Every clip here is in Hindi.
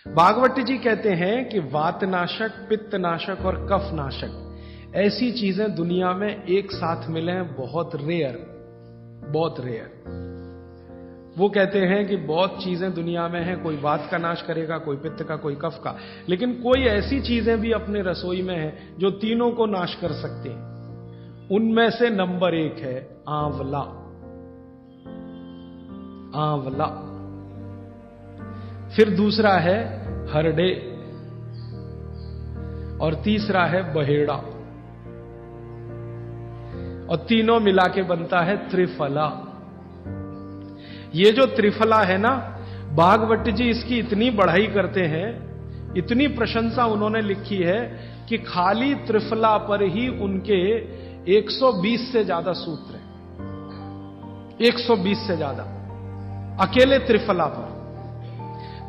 भागवत जी कहते हैं कि वातनाशक, पित्तनाशक और कफनाशक ऐसी चीजें दुनिया में एक साथ मिले हैं, बहुत रेयर, बहुत रेयर। वो कहते हैं कि बहुत चीजें दुनिया में हैं, कोई वात का नाश करेगा, कोई पित्त का, कोई कफ का, लेकिन कोई ऐसी चीजें भी अपने रसोई में हैं जो तीनों को नाश कर सकते हैं। उनमें से नंबर 1 है आंवला। आंवला। फिर दूसरा है हरडे और तीसरा है बहेड़ा और तीनों मिला के बनता है त्रिफला। ये जो त्रिफला है ना, भागवत जी इसकी इतनी बढ़ाई करते हैं, इतनी प्रशंसा उन्होंने लिखी है कि खाली त्रिफला पर ही उनके 120 से ज्यादा सूत्र हैं। 120 से ज्यादा अकेले त्रिफला पर।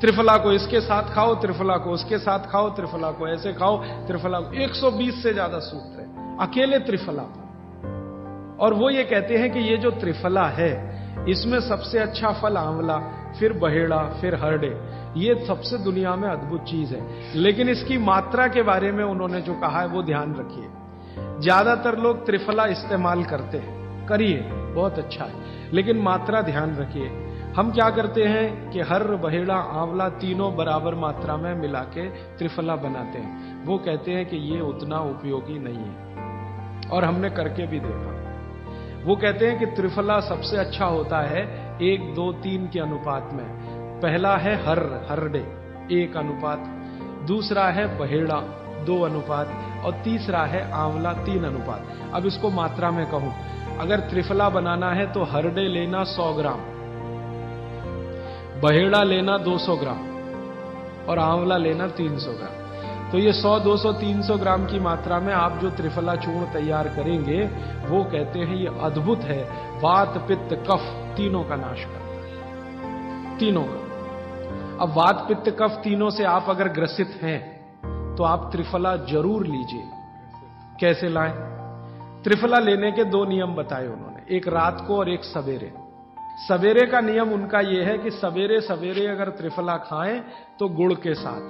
त्रिफला को इसके साथ खाओ, त्रिफला को उसके साथ खाओ, त्रिफला को ऐसे खाओ, त्रिफला को 120 से ज्यादा सूत्र है अकेले त्रिफला पर। और वो ये कहते हैं कि ये जो त्रिफला है इसमें सबसे अच्छा फल आंवला, फिर बहेड़ा, फिर हरडे। ये सबसे दुनिया में अद्भुत चीज है, लेकिन इसकी मात्रा के बारे में उन्होंने जो कहा है वो ध्यान रखिए। ज्यादातर लोग त्रिफला इस्तेमाल करते हैं, करिए, बहुत अच्छा है, लेकिन मात्रा ध्यान रखिए। हम क्या करते हैं कि हर, बहेड़ा, आंवला तीनों बराबर मात्रा में मिला के त्रिफला बनाते हैं। वो कहते हैं कि ये उतना उपयोगी नहीं है, और हमने करके भी देखा। वो कहते हैं कि त्रिफला सबसे अच्छा होता है 1, 2, 3 के अनुपात में। पहला है हरडे 1 अनुपात, दूसरा है बहेड़ा 2 अनुपात और तीसरा है आंवला 3 अनुपात। अब इसको मात्रा में कहूं, अगर त्रिफला बनाना है तो हरडे लेना 100 ग्राम, बहेड़ा लेना 200 ग्राम और आंवला लेना 300 ग्राम। तो ये 100, 200, 300 ग्राम की मात्रा में आप जो त्रिफला चूर्ण तैयार करेंगे, वो कहते हैं ये अद्भुत है, वात, पित्त, कफ तीनों का नाश करता है, तीनों का। अब वात, पित्त, कफ तीनों से आप अगर ग्रसित हैं तो आप त्रिफला जरूर लीजिए। कैसे लाएं? त्रिफला लेने के 2 नियम बताए उन्होंने, एक रात को और एक सवेरे। सवेरे का नियम उनका यह है कि सवेरे सवेरे अगर त्रिफला खाएं तो गुड़ के साथ,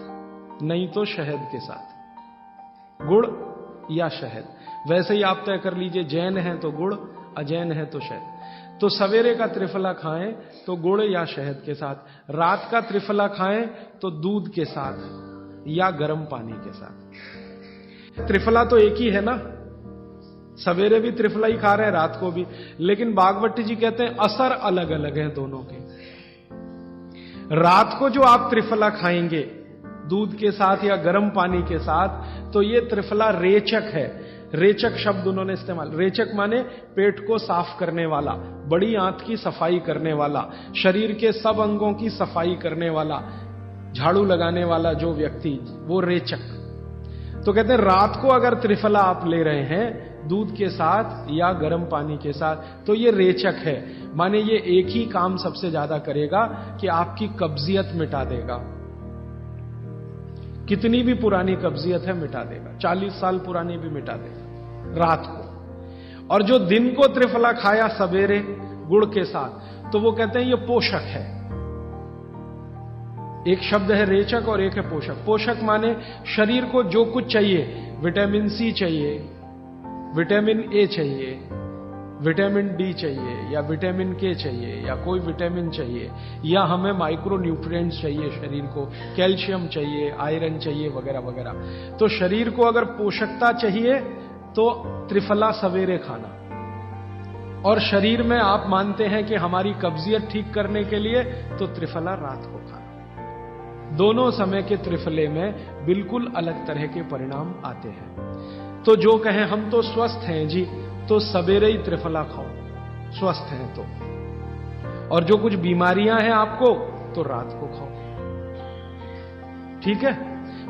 नहीं तो शहद के साथ, गुड़ या शहद। वैसे ही आप तय कर लीजिए, जैन है तो गुड़, अजैन है तो शहद। तो सवेरे का त्रिफला खाएं तो गुड़ या शहद के साथ, रात का त्रिफला खाएं तो दूध के साथ या गर्म पानी के साथ। त्रिफला तो एक ही है ना, सवेरे भी त्रिफला ही खा रहे हैं, रात को भी, लेकिन भागवत जी कहते हैं असर अलग अलग है दोनों के। रात को जो आप त्रिफला खाएंगे दूध के साथ या गर्म पानी के साथ, तो ये त्रिफला रेचक है। रेचक शब्द उन्होंने इस्तेमाल, रेचक माने पेट को साफ करने वाला, बड़ी आंत की सफाई करने वाला, शरीर के सब अंगों की सफाई करने वाला, झाड़ू लगाने वाला जो व्यक्ति, वो रेचक। तो कहते हैं रात को अगर त्रिफला आप ले रहे हैं दूध के साथ या गर्म पानी के साथ, तो ये रेचक है, माने ये एक ही काम सबसे ज्यादा करेगा कि आपकी कब्जियत मिटा देगा। कितनी भी पुरानी कब्जियत है मिटा देगा, 40 साल पुरानी भी मिटा देगा रात को। और जो दिन को त्रिफला खाया सवेरे गुड़ के साथ, तो वो कहते हैं ये पोषक है। एक शब्द है रेचक और एक है पोषक। पोषक माने शरीर को जो कुछ चाहिए, विटामिन सी चाहिए, विटामिन ए चाहिए, विटामिन डी चाहिए, या विटामिन के चाहिए, या कोई विटामिन चाहिए, या हमें माइक्रो न्यूट्रिएंट्स चाहिए शरीर को, कैल्शियम चाहिए, आयरन चाहिए, वगैरह वगैरह। तो शरीर को अगर पोषकता चाहिए तो त्रिफला सवेरे खाना, और शरीर में आप मानते हैं कि हमारी कब्जियत ठीक करने के लिए तो त्रिफला रात को खाना। दोनों समय के त्रिफले में बिल्कुल अलग तरह के परिणाम आते हैं। तो जो कहें हम तो स्वस्थ हैं जी, तो सवेरे ही त्रिफला खाओ, स्वस्थ हैं तो। और जो कुछ बीमारियां हैं आपको, तो रात को खाओ, ठीक है।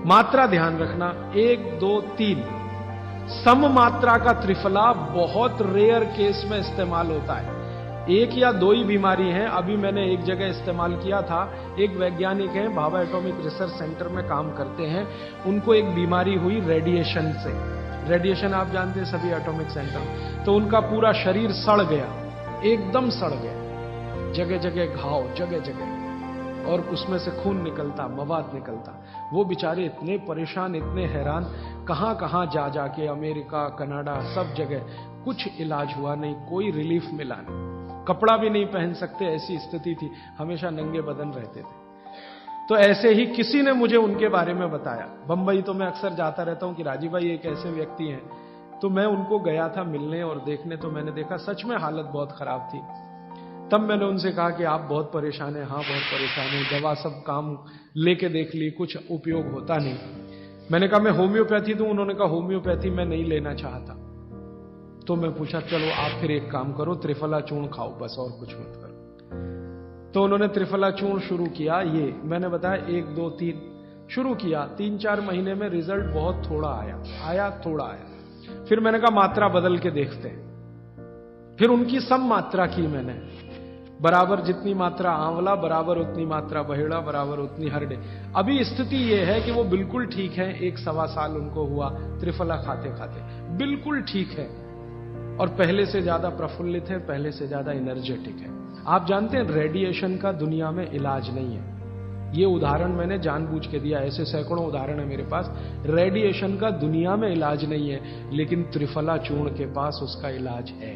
मात्रा ध्यान रखना, 1, 2, 3 सम मात्रा का त्रिफला बहुत रेयर केस में इस्तेमाल होता है। 1 या 2 ही बीमारी हैं। अभी मैंने एक जगह इस्तेमाल किया था, एक वैज्ञानिक हैं, भाभा एटॉमिक रिसर्च सेंटर में काम करते हैं, उनको एक बीमारी हुई रेडिएशन से। रेडिएशन आप जानते हैं सभी एटॉमिक सेंटर। तो उनका पूरा शरीर सड़ गया, एकदम सड़ गया, जगह जगह घाव, जगह जगह। और उसमें से खून निकलता, मवाद निकलता। वो बेचारे इतने परेशान, इतने हैरान, कहां कहां जा जाके, अमेरिका, कनाडा, सब जगह, कुछ इलाज हुआ नहीं, कोई रिलीफ मिला नहीं। कपड़ा भी नहीं पहन सकते, ऐसी स्थिति थी, हमेशा नंगे बदन रहते थे। तो ऐसे ही किसी ने मुझे उनके बारे में बताया। बंबई तो मैं अक्सर जाता रहता हूं कि राजीव भाई एक ऐसे व्यक्ति हैं। तो मैं उनको गया था मिलने और देखने, तो मैंने देखा सच में हालत बहुत खराब थी। तब मैंने उनसे कहा कि आप बहुत परेशान हैं। हाँ बहुत परेशान हूं, दवा सब काम लेके देख ली, कुछ उपयोग होता नहीं। मैंने कहा मैं होम्योपैथी दूं? उन्होंने कहा होम्योपैथी मैं नहीं लेना चाहता। तो मैं पूछा चलो आप फिर एक काम करो, त्रिफला चूर्ण खाओ बस, और कुछ मत करो। तो उन्होंने त्रिफला चूर्ण शुरू किया। ये मैंने बताया 1 2 3 शुरू किया। 3-4 महीने में रिजल्ट बहुत थोड़ा आया, थोड़ा आया। फिर मैंने कहा मात्रा बदल के देखते हैं। फिर उनकी सम मात्रा की मैंने, बराबर जितनी मात्रा आंवला, बराबर उतनी मात्रा बहेड़ा, बराबर उतनी हरडे। अभी स्थिति यह है कि वो बिल्कुल ठीक है। 1-1.25 साल उनको हुआ त्रिफला खाते खाते, बिल्कुल ठीक है, और पहले से ज्यादा प्रफुल्लित है, पहले से ज्यादा एनर्जेटिक है। आप जानते हैं रेडिएशन का दुनिया में इलाज नहीं है। ये उदाहरण मैंने जानबूझ के दिया, ऐसे सैकड़ों उदाहरण है मेरे पास। रेडिएशन का दुनिया में इलाज नहीं है, लेकिन त्रिफला चूर्ण के पास उसका इलाज है।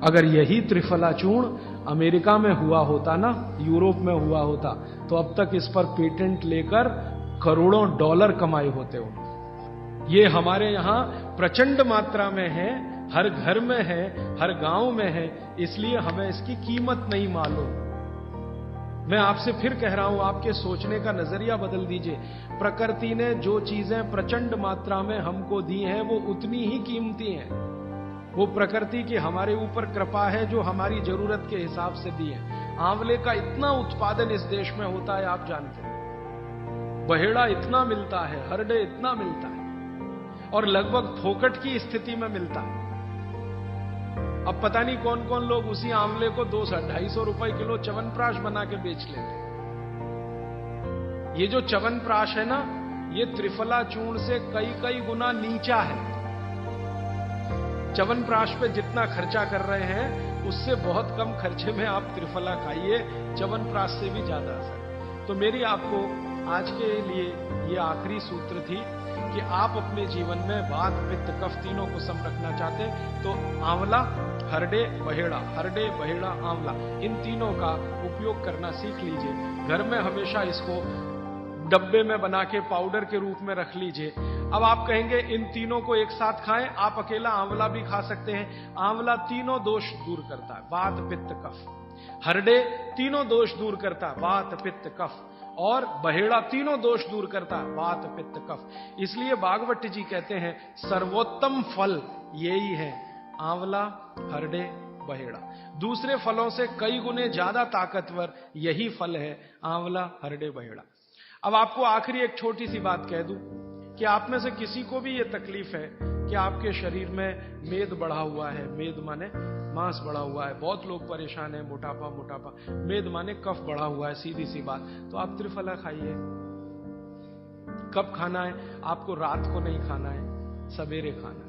अगर यही त्रिफला चूर्ण अमेरिका में हुआ होता ना, यूरोप में हुआ होता, तो अब तक इस पर पेटेंट लेकर करोड़ों डॉलर कमाए होते हो। ये हमारे यहां प्रचंड मात्रा में है, हर घर में है, हर गांव में है, इसलिए हमें इसकी कीमत नहीं मालूम। मैं आपसे फिर कह रहा हूं, आपके सोचने का नजरिया बदल दीजिए। प्रकृति ने जो चीजें प्रचंड मात्रा में हमको दी हैं, वो उतनी ही कीमती हैं। वो प्रकृति की हमारे ऊपर कृपा है, जो हमारी जरूरत के हिसाब से दी है। आंवले का इतना उत्पादन इस देश में होता है, आप जानते हैं। बहेड़ा इतना मिलता है, हरडे इतना मिलता है, और लगभग फोकट की स्थिति में मिलता है। अब पता नहीं कौन कौन लोग उसी आंवले को 200-250 रुपए किलो च्यवनप्राश बना के बेच लेते हैं। ये जो च्यवनप्राश है ना, ये त्रिफला चूर्ण से कई गुना नीचा है। च्यवनप्राश पे जितना खर्चा कर रहे हैं, उससे बहुत कम खर्चे में आप त्रिफला खाइए, च्यवनप्राश से भी ज्यादा असर। तो मेरी आपको आज के लिए ये आखिरी सूत्र थी कि आप अपने जीवन में वात, पित्त, कफ तीनों को सम रखना चाहते हैं, तो आंवला, हरडे, बहेड़ा, हरडे, बहेड़ा, आंवला, इन तीनों का उपयोग करना सीख लीजिए। घर में हमेशा इसको डब्बे में बना के पाउडर के रूप में रख लीजिए। अब आप कहेंगे इन तीनों को एक साथ खाएं, आप अकेला आंवला भी खा सकते हैं। आंवला तीनों दोष दूर करता है, वात, पित्त, कफ। हरडे तीनों दोष दूर करता है, वात, पित्त, कफ। और बहेड़ा तीनों दोष दूर करता है, वात, पित्त, कफ। इसलिए भागवत जी कहते हैं सर्वोत्तम फल यही है, आंवला, हरडे, बहेड़ा। दूसरे फलों से कई गुने ज्यादा ताकतवर यही फल है, आंवला, हरडे, बहेड़ा। अब आपको आखिरी एक छोटी सी बात कह दूं कि आप में से किसी को भी यह तकलीफ है कि आपके शरीर में मेद बढ़ा हुआ है। मेद माने मांस बढ़ा हुआ है। बहुत लोग परेशान हैं, मोटापा। मेद माने कफ बढ़ा हुआ है, सीधी सी बात। तो आप त्रिफला खाइए। कब खाना है? आपको रात को नहीं खाना है, सवेरे खाना है।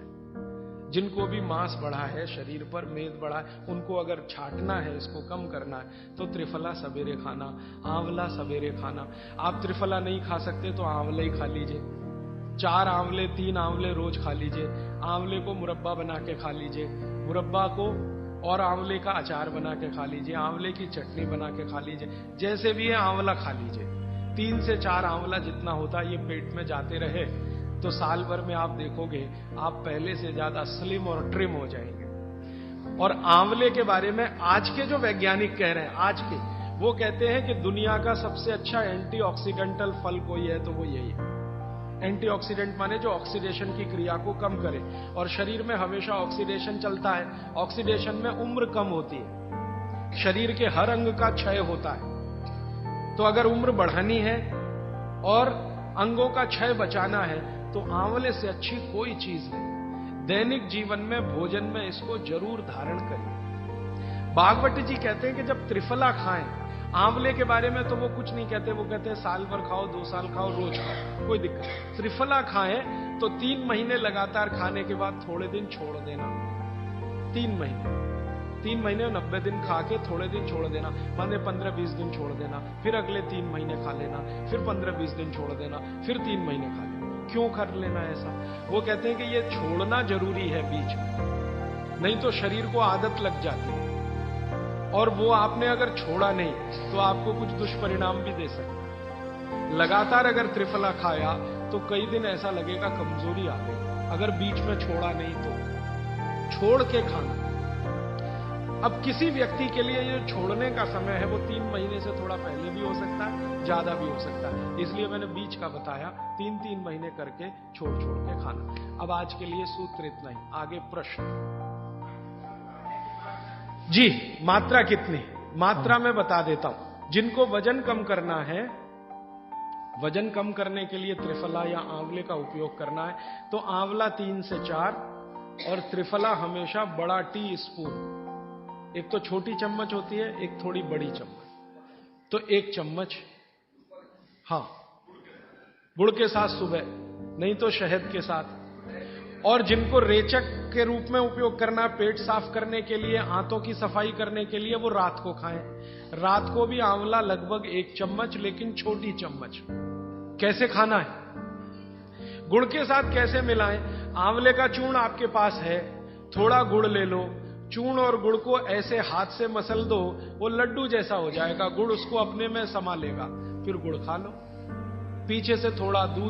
जिनको भी मांस बढ़ा है शरीर पर, मेद बढ़ा है, उनको अगर छाटना है, इसको कम करना है, तो त्रिफला सवेरे खाना, आंवला सवेरे खाना। आप त्रिफला नहीं खा सकते तो आंवले ही खा लीजिए। 4 आंवले, 3 आंवले रोज खा लीजिए। आंवले को मुरब्बा बना के खा लीजिए, मुरब्बा को और आंवले का अचार बना के खा लीजिए, आंवले की चटनी बना के खा लीजिए। जैसे भी है आंवला खा लीजिए। 3 से 4 आंवला जितना होता है, ये पेट में जाते रहे तो साल भर में आप देखोगे आप पहले से ज्यादा स्लिम और ट्रिम हो जाएंगे। और आंवले के बारे में आज के जो वैज्ञानिक कह रहे हैं, आज के, वो कहते हैं कि दुनिया का सबसे अच्छा एंटीऑक्सीडेंटल फल कोई है तो वो यही है। एंटीऑक्सीडेंट माने जो ऑक्सीडेशन की क्रिया को कम करे, और शरीर में हमेशा ऑक्सीडेशन चलता है। ऑक्सीडेशन में उम्र कम होती है, शरीर के हर अंग का क्षय होता है। तो अगर उम्र बढ़ानी है और अंगों का क्षय बचाना है, तो आंवले से अच्छी कोई चीज नहीं। दैनिक जीवन में, भोजन में इसको जरूर धारण करिए। भागवत जी कहते हैं कि जब त्रिफला खाएं, आंवले के बारे में तो वो कुछ नहीं कहते, वो कहते हैं साल भर खाओ, 2 साल खाओ, रोज खाओ, कोई दिक्कत नहीं। त्रिफला खाएं तो 3 महीने लगातार खाने के बाद थोड़े दिन छोड़ देना, 3 महीने। 3 महीने 90 दिन खा के थोड़े दिन छोड़ देना, माने 15-20 दिन छोड़ देना, फिर अगले 3 महीने खा लेना, फिर 15-20 दिन छोड़ देना, फिर 3 महीने खा लेना। क्यों कर लेना ऐसा? वो कहते हैं कि ये छोड़ना जरूरी है बीच में, नहीं तो शरीर को आदत लग जाती है, और वो आपने अगर छोड़ा नहीं तो आपको कुछ दुष्परिणाम भी दे सकता है। लगातार अगर त्रिफला खाया तो कई दिन ऐसा लगेगा कमजोरी आ गई, अगर बीच में छोड़ा नहीं तो। छोड़ के खाना। अब किसी व्यक्ति के लिए ये छोड़ने का समय है वो 3 महीने से थोड़ा पहले भी हो सकता है, ज्यादा भी हो सकता है, इसलिए मैंने बीच का बताया। 3-3 महीने करके छोड़ छोड़ के खाना। अब आज के लिए सूत्र इतना ही, आगे प्रश्न। जी, मात्रा कितनी? मात्रा में बता देता हूं। जिनको वजन कम करना है, वजन कम करने के लिए त्रिफला या आंवले का उपयोग करना है, तो आंवला 3 से 4 और त्रिफला हमेशा बड़ा टी स्पून, एक तो छोटी चम्मच होती है, एक थोड़ी बड़ी चम्मच, तो 1 चम्मच, हां, गुड़ के साथ सुबह, नहीं तो शहद के साथ। और जिनको रेचक के रूप में उपयोग करना, पेट साफ करने के लिए, आंतों की सफाई करने के लिए, वो रात को खाएं। रात को भी आंवला लगभग 1 चम्मच, लेकिन छोटी चम्मच। कैसे खाना है? गुड़ के साथ कैसे मिलाएं? आंवले का चूर्ण आपके पास है, थोड़ा गुड़ ले लो, चूर्ण और गुड़ को ऐसे हाथ से मसल दो, वो लड्डू जैसा हो जाएगा, गुड़ उसको अपने में समा लेगा, फिर गुड़ खा लो। पीछे से थोड़ा दूध